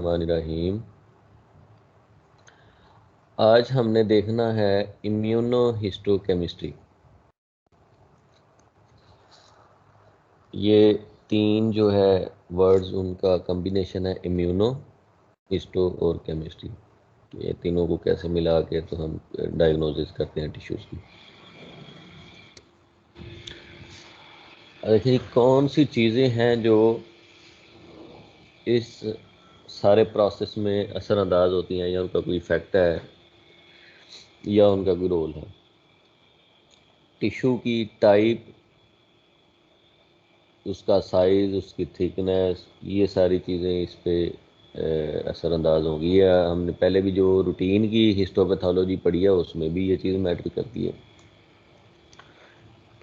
रहीम। आज हमने देखना है इम्यूनोहिस्टोकेमिस्ट्री। ये तीन जो है वर्ड्स, उनका कॉम्बिनेशन है इम्यूनो, हिस्टो और केमिस्ट्री। ये तीनों को कैसे मिला के तो हम डायग्नोसिस करते हैं टिश्यूज़ की। देखिए कौन सी चीज़ें हैं जो इस सारे प्रोसेस में असरअंदाज होती हैं, या उनका कोई इफ़ेक्ट है या उनका कोई रोल है। टिश्यू की टाइप, उसका साइज़, उसकी थिकनेस, ये सारी चीज़ें इस पे असरअंदाज होंगी। या हमने पहले भी जो रूटीन की हिस्टोपैथोलॉजी पढ़ी है उसमें भी ये चीज़ मैटर करती है।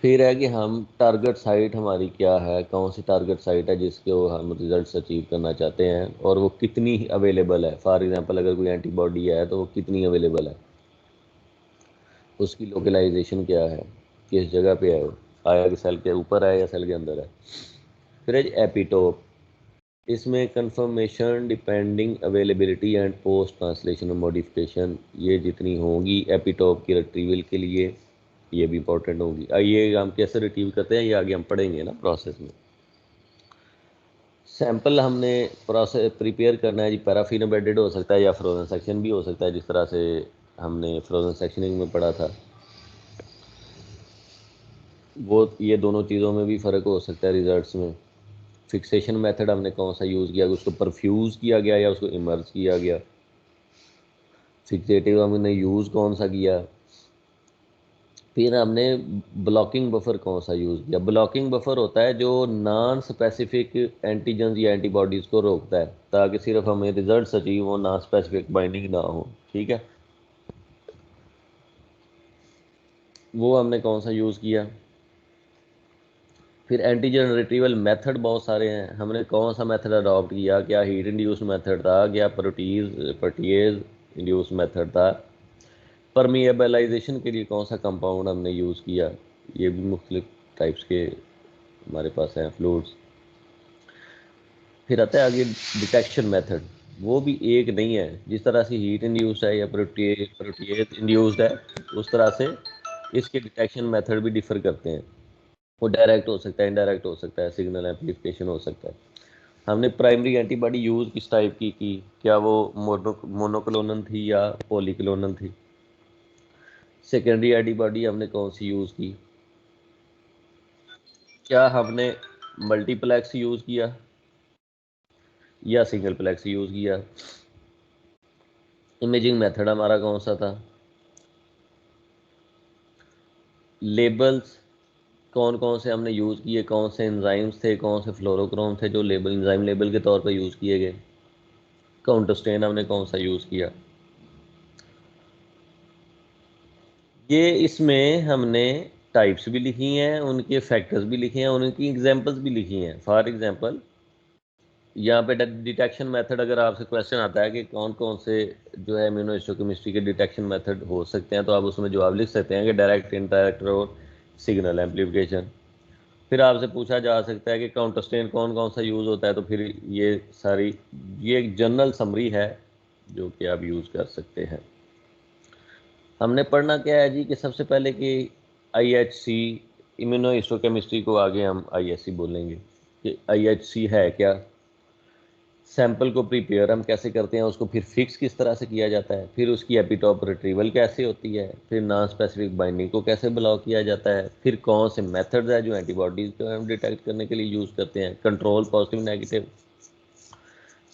फिर है कि हम टारगेट साइट हमारी क्या है, कौन सी टारगेट साइट है जिसके वो हम रिजल्ट अचीव करना चाहते हैं, और वो कितनी अवेलेबल है। फॉर एग्जांपल अगर कोई एंटीबॉडी है तो वो कितनी अवेलेबल है, उसकी लोकलाइजेशन क्या है, किस जगह पे है, वो आया कि सेल के ऊपर है या सेल के अंदर है। फिर है एपिटोप, इसमें confirmation depending availability and post translation modification, ये जितनी होंगी एपिटोप की रिट्रीवल के लिए ये भी इंपॉर्टेंट होगी। ये हम कैसे रिट्रीव करते हैं ये आगे हम पढ़ेंगे ना प्रोसेस में। सैंपल हमने प्रोसेस प्रिपेयर करना है जी, पैराफिन एम्बेडेड हो सकता है या फ्रोजन सेक्शन भी हो सकता है, जिस तरह से हमने फ्रोजन सेक्शनिंग में पढ़ा था। वो ये दोनों चीज़ों में भी फ़र्क हो सकता है रिजल्ट्स में। फिक्सेशन मेथड हमने कौन सा यूज़ किया, उसको परफ्यूज़ किया गया या उसको इमर्ज किया गया। फिक्सेटिव हमने यूज़ कौन सा किया। फिर हमने ब्लॉकिंग बफर कौन सा यूज़ किया। ब्लॉकिंग बफर होता है जो नॉन स्पेसिफिक एंटीजन्स या एंटीबॉडीज़ को रोकता है, ताकि सिर्फ हमें रिजल्ट अचीव हो, नॉन स्पेसिफिक बाइंडिंग ना हो। ठीक है, वो हमने कौन सा यूज़ किया। फिर एंटीजन रिट्रीवल मेथड बहुत सारे हैं, हमने कौन सा मेथड अडॉप्ट किया। क्या हीट इंड्यूस मेथड था, क्या प्रोटीज इंड्यूस मेथड था। परमिएबलाइजेशन के लिए कौन सा कंपाउंड हमने यूज़ किया। ये भी मुख्तलिफ टाइप्स के हमारे पास हैं फ्लूइड्स। फिर आता है आगे डिटेक्शन मेथड, वो भी एक नहीं है। जिस तरह से हीट इंड्यूस्ड है या प्रोटीज इंड्यूस्ड है, उस तरह से इसके डिटेक्शन मेथड भी डिफर करते हैं। वो डायरेक्ट हो सकता है, इनडायरेक्ट हो सकता है, सिग्नल एम्पलीफिकेशन हो सकता है। हमने प्राइमरी एंटीबॉडी यूज़ किस टाइप की, क्या वो मोनोक्लोनल थी या पॉलीक्लोनल थी। सेकेंडरी एंटीबॉडी हमने कौन सी यूज़ की, क्या हमने मल्टीप्लेक्स यूज़ किया या सिंगल प्लेक्स यूज़ किया। इमेजिंग मेथड हमारा कौन सा था। लेबल्स कौन कौन से हमने यूज़ किए, कौन से एंजाइम्स थे, कौन से फ्लोरोक्रोम थे जो लेबल एंजाइम लेबल के तौर पर यूज़ किए गए। काउंटर स्ट्रेन हमने कौन सा यूज़ किया। ये इसमें हमने टाइप्स भी लिखी हैं, उनके फैक्टर्स भी लिखे हैं, उनकी एग्जांपल्स भी लिखी हैं। फॉर एग्जांपल यहाँ पे डिटेक्शन मेथड, अगर आपसे क्वेश्चन आता है कि कौन कौन से जो है इम्यूनोहिस्टोकेमिस्ट्री के डिटेक्शन मेथड हो सकते हैं, तो आप उसमें जवाब लिख सकते हैं कि डायरेक्ट, इनडायरेक्ट और सिग्नल एम्पलीफिकेशन। फिर आपसे पूछा जा सकता है कि काउंटर स्ट्रेन कौन कौन सा यूज़ होता है, तो फिर ये सारी, ये एक जनरल समरी है जो कि आप यूज़ कर सकते हैं। हमने पढ़ना क्या है जी कि सबसे पहले कि IHC, इम्यूनोहिस्टोकेमिस्ट्री को आगे हम IHC बोलेंगे कि IHC है क्या। सैंपल को प्रिपेयर हम कैसे करते हैं, उसको फिर फिक्स किस तरह से किया जाता है, फिर उसकी एपिटोप रिट्रीवल कैसे होती है, फिर नॉन स्पेसिफिक बाइंडिंग को कैसे ब्लॉक किया जाता है, फिर कौन से मेथड्स है जो एंटीबॉडीज़ को हम डिटेक्ट करने के लिए यूज़ करते हैं, कंट्रोल पॉजिटिव नेगेटिव।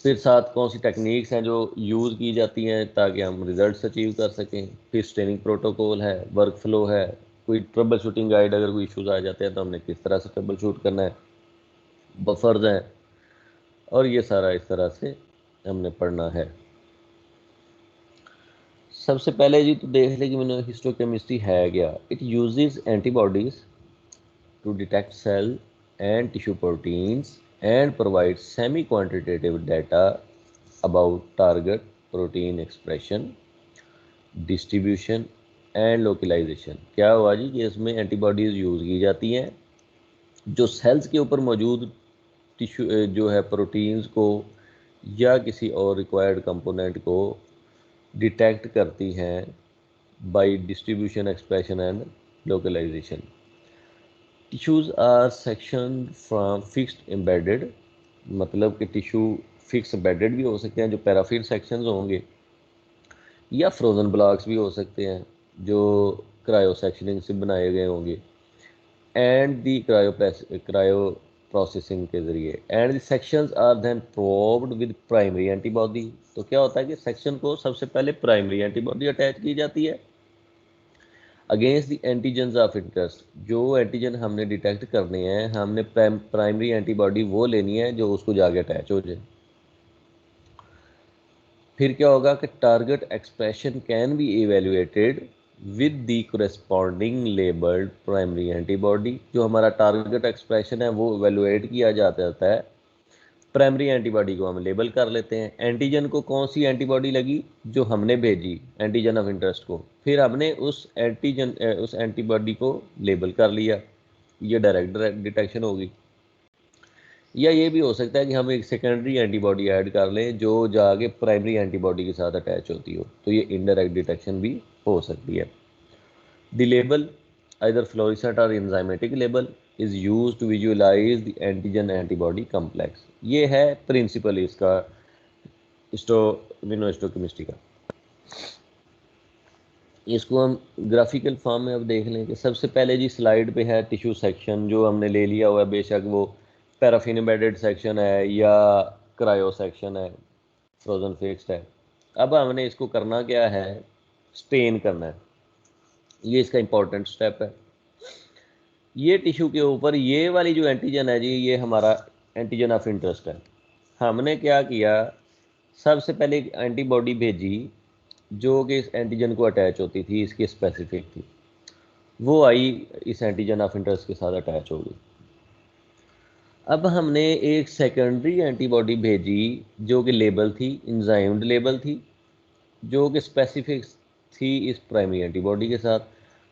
फिर साथ कौन सी टेक्निक्स हैं जो यूज़ की जाती हैं ताकि हम रिजल्ट्स अचीव कर सकें। फिर स्टेनिंग प्रोटोकॉल है, वर्क फ्लो है, कोई ट्रबल शूटिंग गाइड, अगर कोई इश्यूज़ आ जाते हैं तो हमने किस तरह से ट्रबल शूट करना है, बफर्स हैं, और ये सारा इस तरह से हमने पढ़ना है। सबसे पहले जी तो देख लें कि इम्यूनोहिस्टोकेमिस्ट्री है क्या। It uses antibodies to detect cell and tissue proteins and provide semi quantitative data about target protein expression, distribution and localization. क्या हुआ जी कि इसमें एंटीबॉडीज़ यूज़ की जाती हैं जो सेल्स के ऊपर मौजूद टिश्यू जो है प्रोटीन्स को या किसी और रिक्वायर्ड कंपोनेंट को डिटेक्ट करती हैं by distribution, expression and localization. Tissues are section from fixed embedded, मतलब कि टिश्यू फिक्स एम्बेडेड भी हो सकते हैं जो पैराफिन सेक्शंस होंगे, या फ्रोजन ब्लॉक्स भी हो सकते हैं जो क्रायो सेक्शनिंग से बनाए गए होंगे, एंड दी क्रायो प्रोसेसिंग के ज़रिए, and the sections are then probed with primary antibody. तो क्या होता है कि सेक्शन को सबसे पहले प्राइमरी एंटीबॉडी अटैच की जाती है against the antigens of interest. जो एंटीजन हमने डिटेक्ट करने हैं, हमने प्राइमरी एंटीबॉडी वो लेनी है जो उसको जाके अटैच हो जाए। फिर क्या होगा कि target expression can be evaluated with the corresponding labelled primary antibody. जो हमारा टारगेट एक्सप्रेशन है वो इवेल्युएट किया जाता है, प्राइमरी एंटीबॉडी को हम लेबल कर लेते हैं। एंटीजन को कौन सी एंटीबॉडी लगी, जो हमने भेजी एंटीजन ऑफ इंटरेस्ट को, फिर हमने उस एंटीबॉडी को लेबल कर लिया, ये डायरेक्ट डिटेक्शन होगी। या ये भी हो सकता है कि हम एक सेकेंडरी एंटीबॉडी ऐड कर लें जो जाके प्राइमरी एंटीबॉडी के साथ अटैच होती हो, तो ये इनडायरेक्ट डिटेक्शन भी हो सकती है। The label either fluorescent or enzymatic label is used to visualize the antigen antibody complex। ये है प्रिंसिपल इसका इम्यूनोहिस्टोकेमिस्ट्री का। इसको हम ग्राफिकल फॉर्म में अब देख लें कि सबसे पहले जी स्लाइड पे है टिश्यू सेक्शन जो हमने ले लिया हुआ है, बेशक वो पैराफिन एम्बेडेड सेक्शन है या क्रायो सेक्शन है, फ्रोजन फिक्स्ड है। अब हमने इसको करना क्या है, स्टेन करना है। ये इसका इंपॉर्टेंट स्टेप है। ये टिश्यू के ऊपर ये वाली जो एंटीजन है जी, ये हमारा एंटीजन ऑफ इंटरेस्ट है। हमने क्या किया, सबसे पहले एक एंटीबॉडी भेजी जो कि इस एंटीजन को अटैच होती थी, इसकी स्पेसिफिक थी, वो आई इस एंटीजन ऑफ इंटरेस्ट के साथ अटैच हो गई। अब हमने एक सेकेंडरी एंटीबॉडी भेजी जो कि लेबल थी, इंजाइम्ड लेबल थी, जो कि स्पेसिफिक थी इस प्राइमरी एंटीबॉडी के साथ।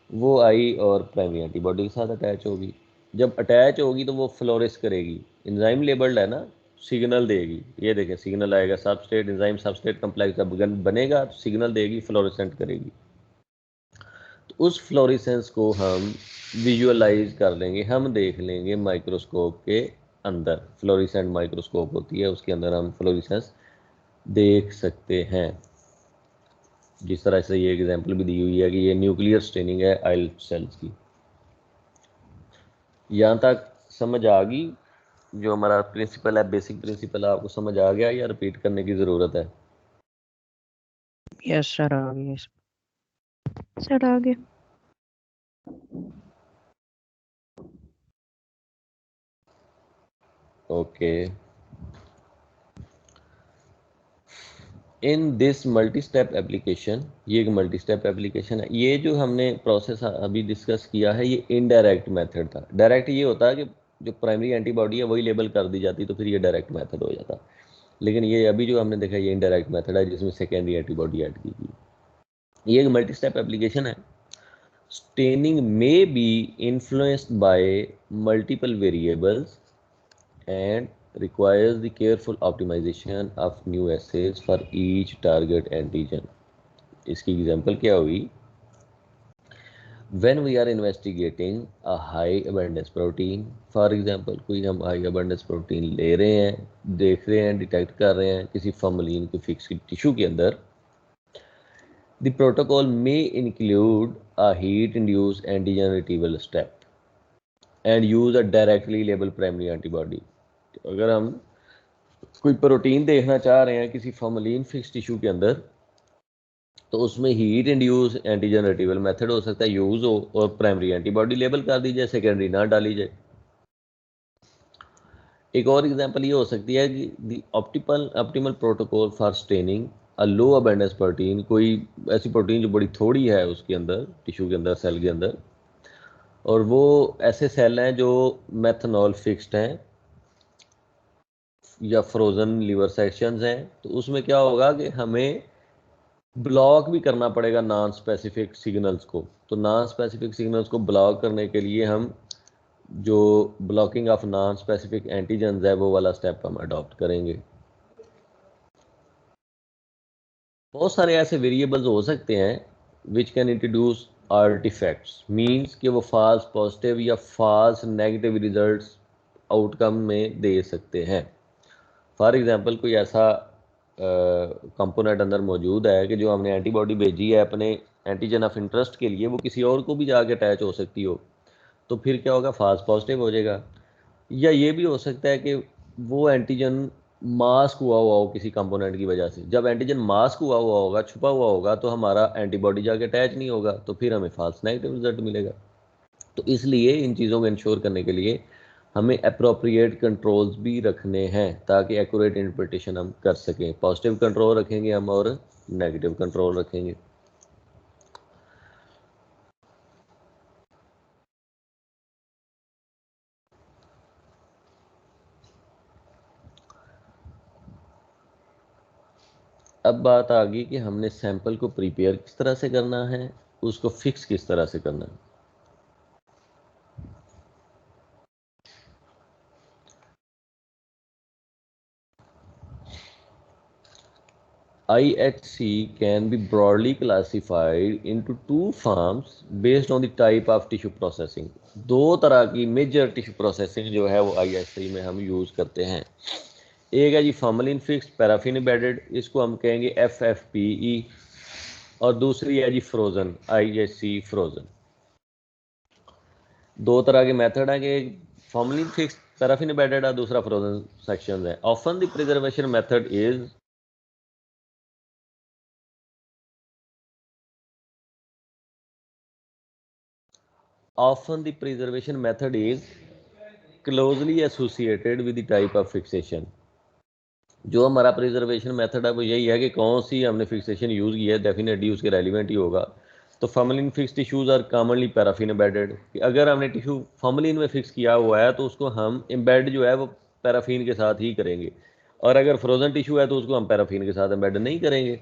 वो आई और प्राइमरी एंटीबॉडी के साथ अटैच होगी। जब अटैच होगी तो वो फ्लोरिस करेगी, एंजाइम लेबल्ड है ना, सिग्नल देगी। ये देखें सिग्नल आएगा, सबस्ट्रेट एंजाइम सबस्ट्रेट कम्प्लेक्स जब बनेगा तो सिग्नल देगी, फ्लोरेसेंट करेगी। तो उस फ्लोरिसेंस को हम विजुअलाइज कर लेंगे, हम देख लेंगे माइक्रोस्कोप के अंदर। फ्लोरिसेंट माइक्रोस्कोप होती है, उसके अंदर हम फ्लोरिसेंस देख सकते हैं। जिस तरह से ये एग्जांपल भी दी हुई है कि ये न्यूक्लियर स्टेनिंग है आइल सेल्स की। यहाँ तक समझ आ गई? जो हमारा प्रिंसिपल है, बेसिक प्रिंसिपल, आपको समझ आ गया या रिपीट करने की ज़रूरत है? यस सर, आ गया सर, आ गया। Okay. In this multi step application, ये एक मल्टी स्टेप एप्लीकेशन है। ये जो हमने प्रोसेस अभी डिस्कस किया है ये इनडायरेक्ट मेथड था। डायरेक्ट ये होता है कि जो प्राइमरी एंटीबॉडी है वही लेबल कर दी जाती, तो फिर ये डायरेक्ट मेथड हो जाता। लेकिन ये अभी जो हमने देखा ये इनडायरेक्ट मेथड है जिसमें सेकेंडरी एंटीबॉडी ऐड की गई। ये एक मल्टी स्टेप एप्लीकेशन है। Staining may be influenced by multiple variables and requires the careful optimization of new assays for each target antigen। इसकी एग्जांपल क्या हुई, when we are investigating a high abundance protein, for example कोई हम high abundance protein ले रहे हैं, देख रहे हैं, डिटेक्ट कर रहे हैं किसी फॉर्मलिन के फिक्स टिश्यू के अंदर, the protocol may include a heat induced antigen retrieval step and use a directly labeled primary antibody। अगर हम कोई प्रोटीन देखना चाह रहे हैं किसी फॉर्मलिन फिक्स टिश्यू के अंदर, तो उसमें heat induce antigen retrieval method हो सकता है यूज हो, और प्राइमरी एंटीबॉडी लेबल कर दी जाए, सेकेंडरी ना डाली जाए। एक और एग्जांपल ये हो सकती है कि the optimal protocol for staining a low abundance protein. कोई ऐसी प्रोटीन जो बड़ी थोड़ी है उसके अंदर, टिश्यू के अंदर, सेल के अंदर, और वो ऐसे सेल हैं जो मेथनॉल फिक्स्ड हैं या फ्रोजन लीवर सेक्शंस हैं, तो उसमें क्या होगा कि हमें ब्लॉक भी करना पड़ेगा नॉन स्पेसिफिक सिग्नल्स को। तो नॉन स्पेसिफिक सिग्नल्स को ब्लॉक करने के लिए हम जो blocking of non specific antigens है वो वाला स्टेप हम अडॉप्ट करेंगे। बहुत सारे ऐसे वेरिएबल्स हो सकते हैं which can introduce artifacts, means कि वो फॉल्स पॉजिटिव या फॉल्स नेगेटिव रिजल्ट्स आउटकम में दे सकते हैं। फॉर एग्जांपल कोई ऐसा कंपोनेंट अंदर मौजूद है कि जो हमने एंटीबॉडी भेजी है अपने एंटीजन ऑफ इंटरेस्ट के लिए, वो किसी और को भी जाके अटैच हो सकती हो, तो फिर क्या होगा, फॉल्स पॉजिटिव हो जाएगा। या ये भी हो सकता है कि वो एंटीजन मास्क हुआ हो किसी कंपोनेंट की वजह से। जब एंटीजन मास्क हुआ होगा, छुपा हुआ होगा, तो हमारा एंटीबॉडी जाके अटैच नहीं होगा, तो फिर हमें फॉल्स नेगेटिव रिजल्ट मिलेगा। तो इसलिए इन चीज़ों को इंश्योर करने के लिए हमें अप्रोप्रिएट कंट्रोल्स भी रखने हैं ताकि एक्यूरेट इंटरप्रिटेशन हम कर सकें। पॉजिटिव कंट्रोल रखेंगे हम और नेगेटिव कंट्रोल रखेंगे। अब बात आ गई कि हमने सैंपल को प्रिपेयर किस तरह से करना है, उसको फिक्स किस तरह से करना है। IHC can be broadly classified into two forms based on the type of tissue processing। दो तरह की मेजर टिश्यू प्रोसेसिंग जो है वो IHC में हम यूज़ करते हैं। एक है जी फॉर्मलिन फिक्स्ड पैराफिन एम्बेडेड, इसको हम कहेंगे FFPE, और दूसरी है जी फ्रोजन, IHC फ्रोजन। दो तरह के मेथड हैं कि फॉर्मलिन फिक्स्ड पैराफिन एम्बेडेड और दूसरा फ्रोजन सेक्शन है। Often the preservation method is often the preservation method is closely associated with the type of fixation। जो हमारा प्रिजर्वेशन मेथड है वो यही है कि कौन सी हमने फिक्सेशन यूज़ की है, डेफिनेटली उसके रेलिवेंट ही होगा। तो formalin fix tissues are commonly paraffin embedded, कि अगर हमने टिश्यू फॉर्मलिन में फिक्स किया हुआ है तो उसको हम एम्बेड जो है वो पैराफिन के साथ ही करेंगे, और अगर फ्रोजन टिश्यू है तो उसको हम पैराफिन के साथ एम्बेड नहीं करेंगे।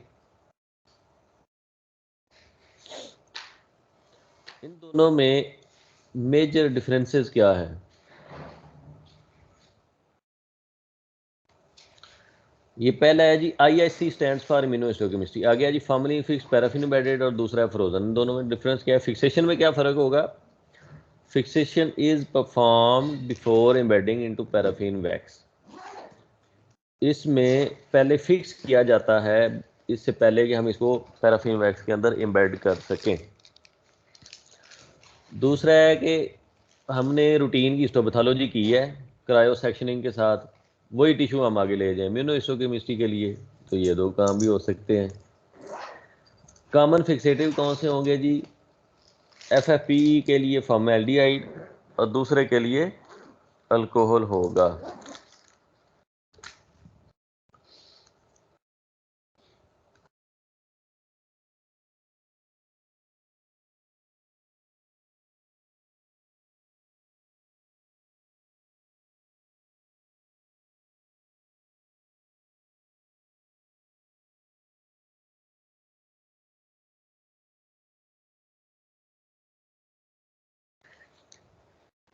इन दोनों में मेजर डिफरेंसेस क्या है? ये पहला है जी IHC स्टैंड्स फॉर इम्यूनोहिस्टोकेमिस्ट्री। आ गया जी फॉर्मलिन फिक्स पैराफिन एम्बेडेड, और दूसरा है फ्रोजन। इन दोनों में डिफरेंस क्या है? फिक्सेशन में क्या फ़र्क होगा? Fixation is perform before embedding into paraffin wax. इसमें पहले फिक्स किया जाता है, इससे पहले कि हम इसको पैराफिन वैक्स के अंदर एम्बेड कर सकें। दूसरा है कि हमने रूटीन की हिस्टोपैथोलॉजी की है क्रायो सेक्शनिंग के साथ, वही टिश्यू हम आगे ले जाएं इम्यूनोहिस्टोकेमिस्ट्री के लिए, तो ये दो काम भी हो सकते हैं। कॉमन फिक्सेटिव कौन से होंगे जी? FFPE के लिए फॉर्मेल्डिहाइड और दूसरे के लिए अल्कोहल होगा।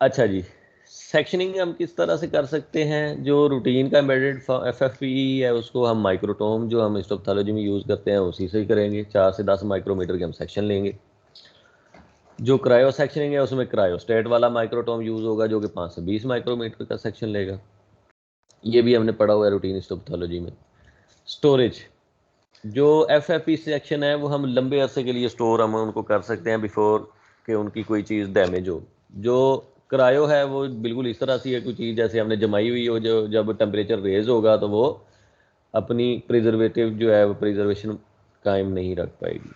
अच्छा जी, सेक्शनिंग हम किस तरह से कर सकते हैं? जो रूटीन का एम्बेडेड FFPE है उसको हम माइक्रोटोम जो हम हिस्टोपैथोलॉजी में यूज़ करते हैं उसी से ही करेंगे। 4 से 10 माइक्रोमीटर के हम सेक्शन लेंगे। जो क्रायो सेक्शनिंग है उसमें क्रायोस्टेट वाला माइक्रोटोम यूज़ होगा जो कि 5 से 20 माइक्रोमीटर का सेक्शन लेगा। ये भी हमने पढ़ा हुआ है रूटीन हिस्टोपैथोलॉजी में। स्टोरेज, जो FFP सेक्शन है वो हम लंबे अरसे के लिए स्टोर हम उनको कर सकते हैं बिफोर कि उनकी कोई चीज़ डैमेज हो। जो क्रायो है वो बिल्कुल इस तरह से है, कोई चीज़ जैसे हमने जमाई हुई हो, जो जब टेम्परेचर रेज होगा तो वो अपनी प्रिजर्वेटिव जो है वो प्रिजर्वेशन कायम नहीं रख पाएगी।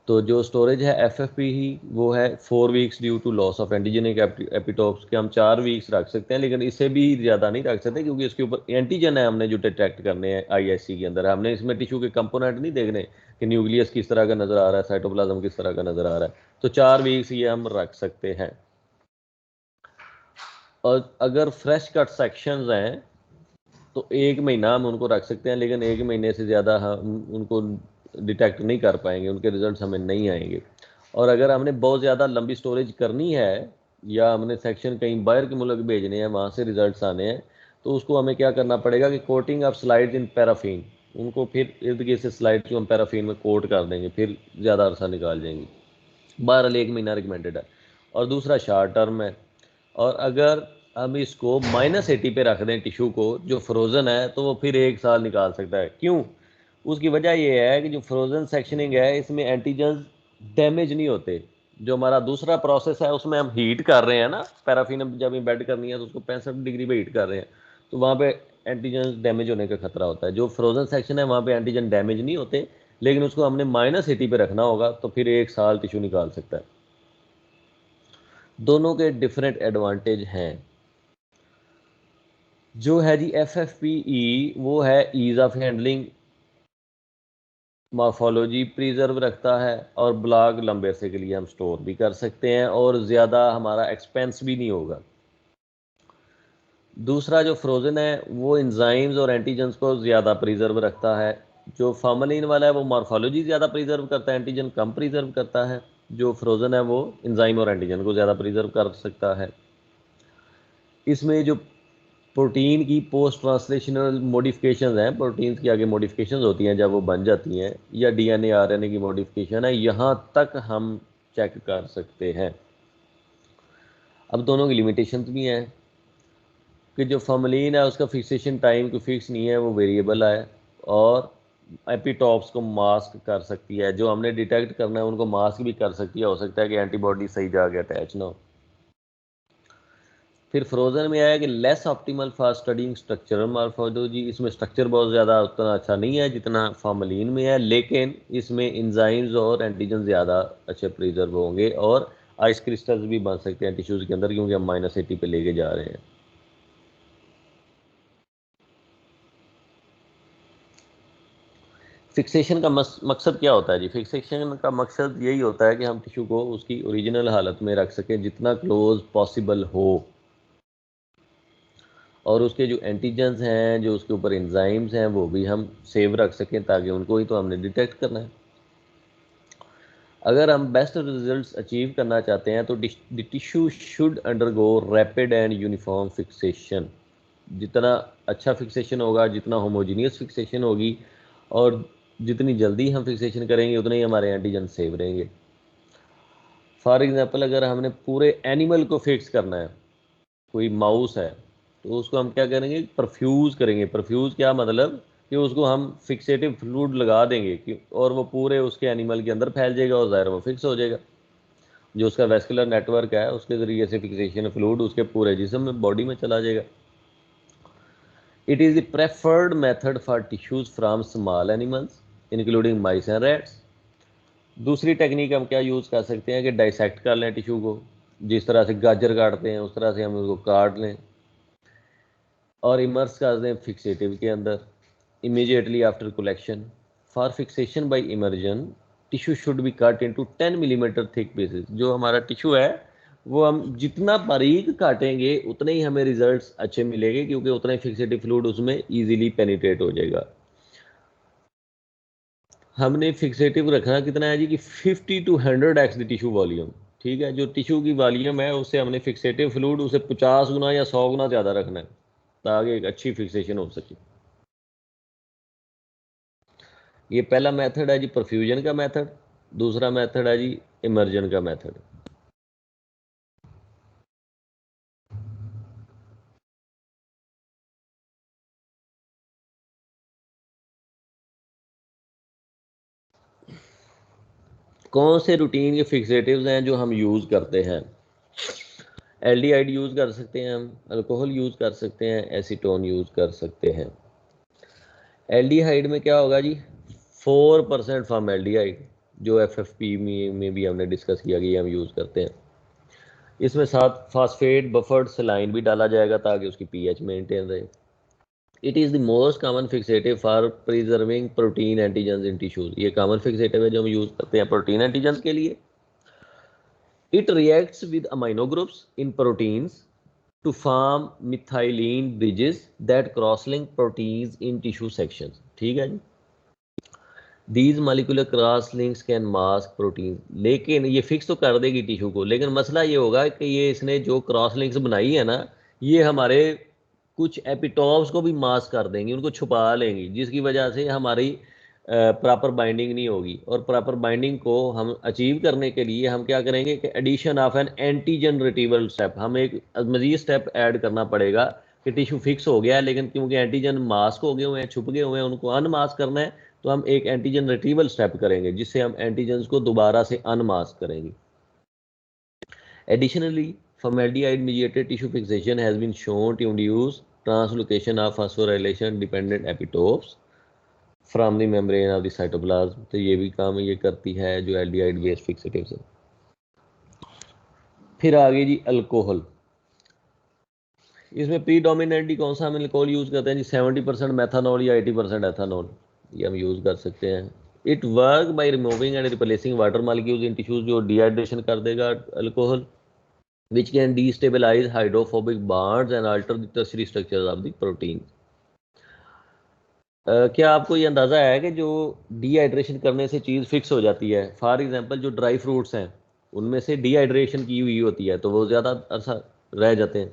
तो जो स्टोरेज है FFP ही वो है 4 weeks due to loss of antigenic epitopes के हम 4 वीक्स रख सकते हैं, लेकिन इससे भी ज़्यादा नहीं रख सकते क्योंकि इसके ऊपर एंटीजन है हमने जो डिटेक्ट करने हैं IHC के अंदर। हमने इसमें टिश्यू के कंपोनेंट नहीं देखने कि न्यूक्लियस किस तरह का नज़र आ रहा है, साइटोप्लाज्म किस तरह का नज़र आ रहा है। तो 4 वीक्स ये हम रख सकते हैं। और अगर फ्रेश कट सेक्शंस हैं तो 1 महीना हम उनको रख सकते हैं, लेकिन 1 महीने से ज़्यादा हम उनको डिटेक्ट नहीं कर पाएंगे, उनके रिजल्ट्स हमें नहीं आएंगे। और अगर हमने बहुत ज़्यादा लंबी स्टोरेज करनी है या हमने सेक्शन कहीं बाहर के मुल्क भेजने हैं, वहाँ से रिजल्ट्स आने हैं, तो उसको हमें क्या करना पड़ेगा कि coating of slides in paraffin, उनको फिर इर्द गिर्द से स्लाइड को हम पैराफिन में कोट कर देंगे, फिर ज़्यादा अरसा निकाल जाएंगे। 12 महीना रिकमेंडेड है। और दूसरा शॉर्ट टर्म है। और अगर हम इसको -80 पे रख दें टिश्यू को जो फ्रोज़न है, तो वो फिर 1 साल निकाल सकता है। क्यों? उसकी वजह ये है कि जो फ्रोज़न सेक्शनिंग है इसमें एंटीजन्स डैमेज नहीं होते। जो हमारा दूसरा प्रोसेस है उसमें हम हीट कर रहे हैं ना, पैराफिन जब एम्बेड करनी है तो उसको 65 डिग्री पे हीट कर रहे हैं, तो वहाँ पे एंटीजन डैमेज होने का खतरा होता है। जो फ्रोज़न सेक्शन है वहाँ पे एंटीजन डैमेज नहीं होते, लेकिन उसको हमने -80 पे रखना होगा तो फिर 1 साल टिश्यू निकाल सकता है। दोनों के डिफरेंट एडवांटेज हैं। जो है जी FFPE, वो है ease of handling, morphology preserve रखता है, और ब्लॉक लंबे अरसे के लिए हम स्टोर भी कर सकते हैं और ज़्यादा हमारा एक्सपेंस भी नहीं होगा। दूसरा जो फ्रोज़न है वो एंजाइम्स और एंटीजन्स को ज़्यादा प्रिजर्व रखता है। जो फॉर्मलिन वाला है वो मॉर्फोलॉजी ज़्यादा प्रिजर्व करता है, एंटीजन कम प्रिजर्व करता है। जो फ्रोज़न है वो एंजाइम और एंटीजन को ज़्यादा प्रिजर्व कर सकता है। इसमें जो प्रोटीन की पोस्ट ट्रांसलेशनल मॉडिफिकेशंस हैं, प्रोटीन्स की आगे मॉडिफिकेशंस होती हैं जब वो बन जाती हैं, या DNA RNA की मॉडिफिकेशन है, यहाँ तक हम चेक कर सकते हैं। अब दोनों की लिमिटेशंस भी हैं कि जो फॉर्मलिन है उसका फिक्सेशन टाइम कोई फिक्स नहीं है, वो वेरिएबल है, और एपिटॉप्स को मास्क कर सकती है। जो हमने डिटेक्ट करना है उनको मास्क भी कर सकती है। हो सकता है कि एंटीबॉडी सही जाके अटैच ना हो। फिर फ्रोजन में आया कि less optimal for studying structural morphology. इसमें स्ट्रक्चर बहुत ज़्यादा उतना अच्छा नहीं है जितना फॉर्मलिन में है, लेकिन इसमें एंजाइम्स और एंटीजन ज़्यादा अच्छे प्रिजर्व होंगे और आइस क्रिस्टल्स भी बन सकते हैं टिश्यूज़ के अंदर, क्योंकि हम -80 पे लेके जा रहे हैं। फिक्सेशन का मकसद क्या होता है जी? फिक्सेशन का मकसद यही होता है कि हम टिश्यू को उसकी ओरिजिनल हालत में रख सकें जितना क्लोज पॉसिबल हो, और उसके जो एंटीजन्स हैं, जो उसके ऊपर एंजाइम्स हैं, वो भी हम सेव रख सकें, ताकि उनको ही तो हमने डिटेक्ट करना है। अगर हम बेस्ट रिजल्ट्स अचीव करना चाहते हैं तो the tissue should undergo rapid and uniform fixation. जितना अच्छा फिक्सेशन होगा, जितना होमोजीनियस फिक्सेशन होगी, और जितनी जल्दी हम फिक्सेशन करेंगे उतने ही हमारे एंटीजन सेव रहेंगे। फॉर एग्जांपल, अगर हमने पूरे एनिमल को फिक्स करना है, कोई माउस है, तो उसको हम क्या करेंगे? परफ्यूज़ करेंगे। परफ्यूज़ क्या मतलब कि उसको हम फिक्सेटिव फ्लूइड लगा देंगे कि और वो पूरे उसके एनिमल के अंदर फैल जाएगा और ज़ाहिर वो फिक्स हो जाएगा। जो उसका वेस्कुलर नेटवर्क है उसके ज़रिए से फिक्सेशन फ्लूइड उसके पूरे जिस्म में, बॉडी में चला जाएगा। It is the preferred method for tissues from small animals, including mice and rats. दूसरी टेक्निक हम क्या यूज़ कर सकते हैं कि डाइसेक्ट कर लें टिश्यू को, जिस तरह से गाजर काटते हैं उस तरह से हम उसको काट लें और इमर्स कर दें फिक्सेटिव के अंदर immediately after collection. For fixation by immersion, tissue should be cut into 10 millimetre thick pieces. जो हमारा टिश्यू है वो हम जितना बारीक काटेंगे उतने ही हमें रिजल्ट्स अच्छे मिलेंगे, क्योंकि उतना ही फिक्सेटिव फ्लूइड उसमें इजीली पेनिट्रेट हो जाएगा। हमने फिक्सेटिव रखना कितना है जी कि 50 to 100x the tissue volume. ठीक है, जो टिश्यू की वॉल्यूम है उससे हमने फिक्सेटिव फ्लूइड उसे 50 गुना या 100 गुना ज़्यादा रखना है, ताकि एक अच्छी फिक्सेशन हो सके। ये पहला मेथड है जी परफ्यूजन का मेथड। दूसरा मेथड है जी इमर्जन का मेथड। कौन से रूटीन के फिक्सेटिव्स हैं जो हम यूज़ करते हैं? एल्डिहाइड यूज़ कर सकते हैं, हम अल्कोहल यूज़ कर सकते हैं, एसीटोन यूज़ कर सकते हैं। एल्डिहाइड में क्या होगा जी? 4% फॉर्मेल्डिहाइड, जो FFP में भी हमने डिस्कस किया कि हम यूज़ करते हैं। इसमें साथ फास्फेट बफर्ड सलाइन भी डाला जाएगा ताकि उसकी pH मेंटेन रहे। It is the most common fixative for preserving protein antigens in tissues. ये कॉमन फिक्सेटिव है जो हम यूज़ करते हैं प्रोटीन एंटीजन्स के लिए। It reacts with amino groups in proteins to form methylene bridges that cross-link proteins in tissue sections। ठीक है जी। These molecular cross-links can mask proteins। लेकिन ये फिक्स तो कर देगी टिश्यू को, लेकिन मसला ये होगा कि ये इसने जो क्रॉस लिंक्स बनाई है ना, ये हमारे कुछ एपिटॉप्स को भी मास्क कर देंगी, उनको छुपा लेंगी, जिसकी वजह से हमारी प्रॉपर बाइंडिंग नहीं होगी। और प्रॉपर बाइंडिंग को हम अचीव करने के लिए हम क्या करेंगे कि addition of an antigen retrieval step, हम एक मजीद स्टेप ऐड करना पड़ेगा कि टिश्यू फिक्स हो गया है लेकिन क्योंकि एंटीजन मास्क हो गए हुए हैं, छुप गए हुए हैं, उनको अनमास्क करना है, तो हम एक एंटीजन रिट्रीवल स्टेप करेंगे जिससे हम एंटीजन्स को दोबारा से अनमास्क करेंगे। Additionally formaldehyde mediated tissue fixation has been shown to induce translocation of phosphorylation dependent epitopes from the membrane of the cytoplasm. तो ये भी काम ये करती है जो एल्डिहाइड बेस्ड फिक्सेटिव्स है। फिर आगे जी अल्कोहल, इसमें प्रीडोमिनेंटली कौन सा हम अल्कोहल यूज़ करते हैं जी? 70% मेथानॉल या 80% एथानॉल, ये हम यूज़ कर सकते हैं। It work by removing and replacing water molecules in tissues, जो डिहाइड्रेशन कर देगा alcohol, which can destabilize hydrophobic bonds and alter the tertiary structures of the protein। क्या आपको ये अंदाज़ा है कि जो डिहाइड्रेशन करने से चीज़ फिक्स हो जाती है? फॉर एग्जांपल जो ड्राई फ्रूट्स हैं उनमें से डिहाइड्रेशन की हुई होती है तो वो ज़्यादा अरसा रह जाते हैं,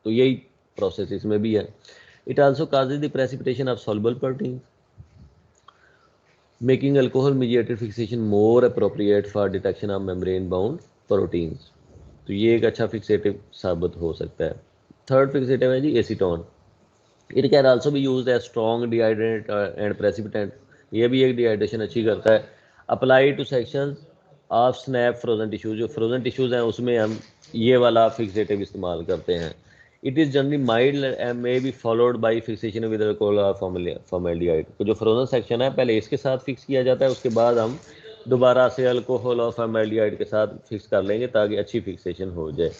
तो यही प्रोसेस इसमें भी है। It also causes the precipitation of soluble protein, making alcohol mediated fixation more appropriate for detection of membrane bound proteins. तो ये एक अच्छा फिक्सेटिव साबित हो सकता है। थर्ड फिक्सेटिव है जी acetone. It can also be used as strong dehydrate and precipitant, ये भी एक डिहाइड्रेशन अच्छी करता है। Apply to section of snap frozen tissues, जो फ्रोजन टिश्यूज हैं उसमें हम ये वाला फिक्सेटिव इस्तेमाल करते हैं। It is generally mild and may be followed by fixation with alcohol और फॉर्मेल्डिहाइड। तो जो फ्रोजन सेक्शन है पहले इसके साथ फिक्स किया जाता है, उसके बाद हम दोबारा से अल्कोहल और फॉर्मेल्डिहाइड के साथ फिक्स कर लेंगे ताकि अच्छी फिक्सेशन हो जाए।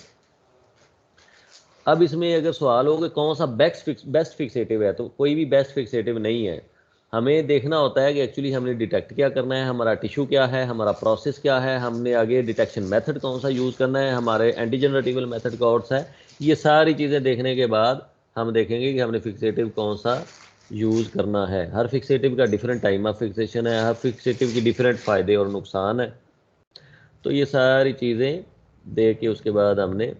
अब इसमें अगर सवाल हो कि कौन सा बेस्ट फिक्सेटिव है, तो कोई भी बेस्ट फिक्सेटिव नहीं है। हमें देखना होता है कि एक्चुअली हमने डिटेक्ट क्या करना है, हमारा टिश्यू क्या है, हमारा प्रोसेस क्या है, हमने आगे डिटेक्शन मेथड कौन सा यूज़ करना है, हमारे एंटीजन रिट्रीवल मेथड कौन सा है। ये सारी चीज़ें देखने के बाद हम देखेंगे कि हमने फिक्सेटिव कौन सा यूज़ करना है। हर फिक्सेटिव का डिफरेंट टाइम ऑफ फिक्सेशन है, हर फिक्सेटिव की डिफरेंट फ़ायदे और नुकसान है। तो ये सारी चीज़ें देख के उसके बाद हमने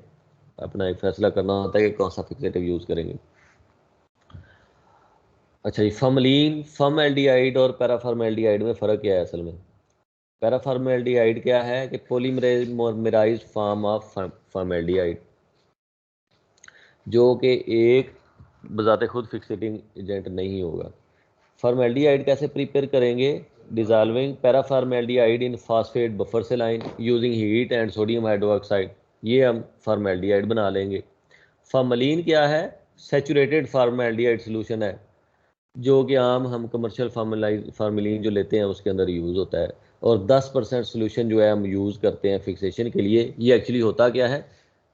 अपना एक फैसला करना होता है कि कौन सा फिक्सेटिव यूज़ करेंगे। अच्छा जी, फॉर्मेल्डिहाइड और पैराफॉर्मेल्डिहाइड में फ़र्क क्या है असल में? पैराफॉर्मेल्डिहाइड क्या है कि पॉलीमराइज्ड फॉर्म ऑफ फॉर्मेल्डिहाइड, जो कि एक बजाते खुद फिक्सेटिंग एजेंट नहीं होगा। फॉर्मेल्डिहाइड कैसे प्रिपेयर करेंगे? Dissolving paraformaldehyde in phosphate buffer saline using heat and sodium hydroxide, ये हम फॉर्मेल्डिहाइड बना लेंगे। फॉर्मलिन क्या है? सैचुरेटेड फॉर्मेल्डिहाइड सोल्यूशन है, जो कि आम हम कमर्शियल फार्मलिन जो लेते हैं उसके अंदर यूज़ होता है। और 10% सोल्यूशन जो है हम यूज़ करते हैं फिक्सेशन के लिए। ये एक्चुअली होता क्या है?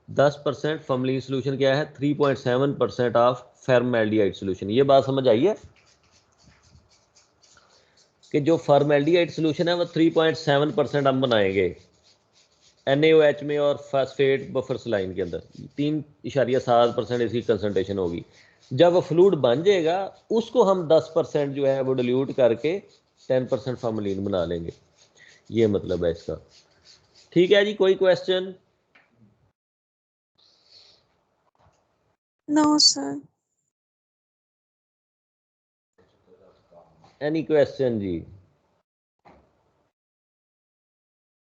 10% फार्मलिन सोल्यूशन क्या है? 3.7% ऑफ फॉर्मेल्डिहाइड सोल्यूशन। ये बात समझ आई है कि जो फॉर्मेल्डिहाइड सोल्यूशन है वो 3.7% हम बनाएंगे NaOH में और फास्फेट बफर सलाइन के अंदर 3.7% इसकी कंसनट्रेशन होगी। जब वो फ्लूइड बन जाएगा उसको हम 10% जो है वो डिल्यूट करके 10% फॉर्मलिन बना लेंगे। ये मतलब है इसका। ठीक है जी, कोई question? No sir. Any question जी?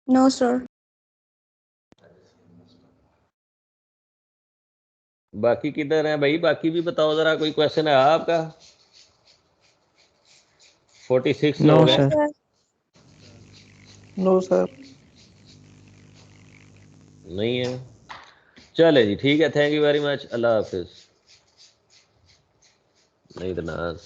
No sir. बाकी किधर है भाई? बाकी भी बताओ जरा, कोई क्वेश्चन है आपका? 46 लोग हैं। No sir. नहीं है? चले जी, ठीक है, थैंक यू वेरी मच, अल्लाह हाफिज। नहीं तो ना